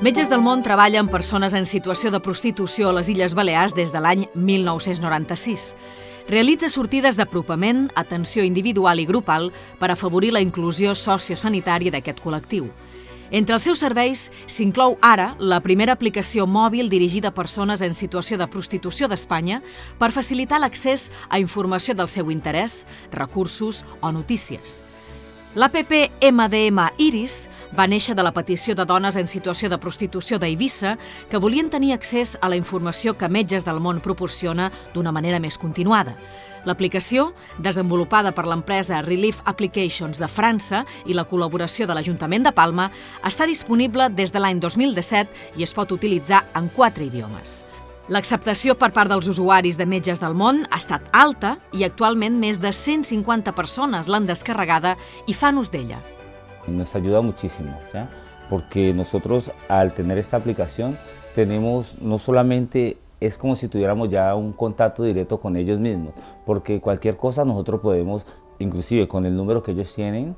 Metges del Món treballa amb persones en situació de prostitució a les Illes Balears des de l'any 1996. Realitza sortides d'apropament, atenció individual i grupal per afavorir la inclusió sociosanitària d'aquest col·lectiu. Entre els seus serveis s'inclou ara la primera aplicació mòbil dirigida a persones en situació de prostitució d'Espanya per facilitar l'accés a informació del seu interès, recursos o notícies. L'APP MDM Iris va néixer de la petició de dones en situació de prostitució d'Eivissa que volien tenir accés a la informació que Metges del Món proporciona d'una manera més continuada. L'aplicació, desenvolupada per l'empresa Relief Applications de França i la col·laboració de l'Ajuntament de Palma, està disponible des de l'any 2017 i es pot utilitzar en 4 idiomes. L'acceptació per part dels usuaris de Metges del Món ha estat alta i actualment més de 150 persones l'han descarregada i fan ús d'ella. Nos ayuda muchísimo, ¿ya? Porque nosotros al tener esta aplicación tenemos no solamente es como si tuviéramos ya un contacto directo con ellos mismos, porque cualquier cosa nosotros podemos, inclusive con el número que ellos tienen,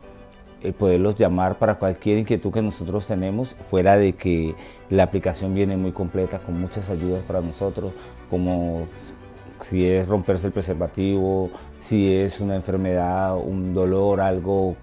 poderlos llamar para cualquier inquietud que nosotros tenemos, fuera de que la aplicación viene muy completa con muchas ayudas para nosotros, como si es romperse el preservativo, si es una enfermedad, un dolor, algo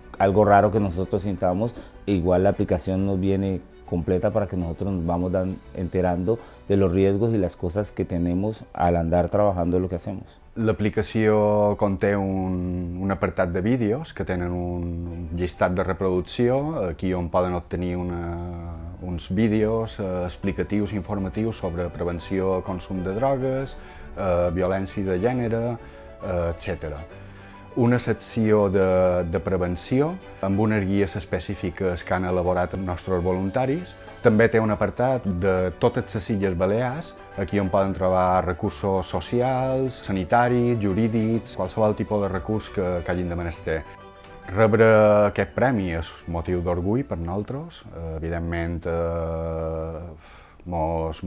raro que nosotros sintamos, igual la aplicación nos viene completa para que nosotros nos vamos enterando de los riesgos y las cosas que tenemos al andar trabajando en lo que hacemos. L'aplicació conté un apartat de vídeos que tenen un llistat de reproducció, aquí on poden obtenir uns vídeos explicatius i informatius sobre prevenció, consum de drogues, violència de gènere, etc. Una secció de prevenció amb unes guies específiques que han elaborat els nostres voluntaris. També té un apartat de totes les Illes Balears, aquí on poden trobar recursos socials, sanitaris, jurídics, qualsevol tipus de recurs que hagin de menester. Rebre aquest premi és motiu d'orgull per nosaltres. Evidentment, mos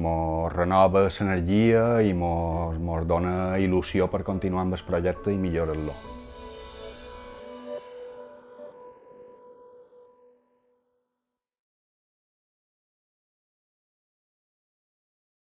renova l'energia i mos dona il·lusió per continuar amb el projecte i millorar-lo.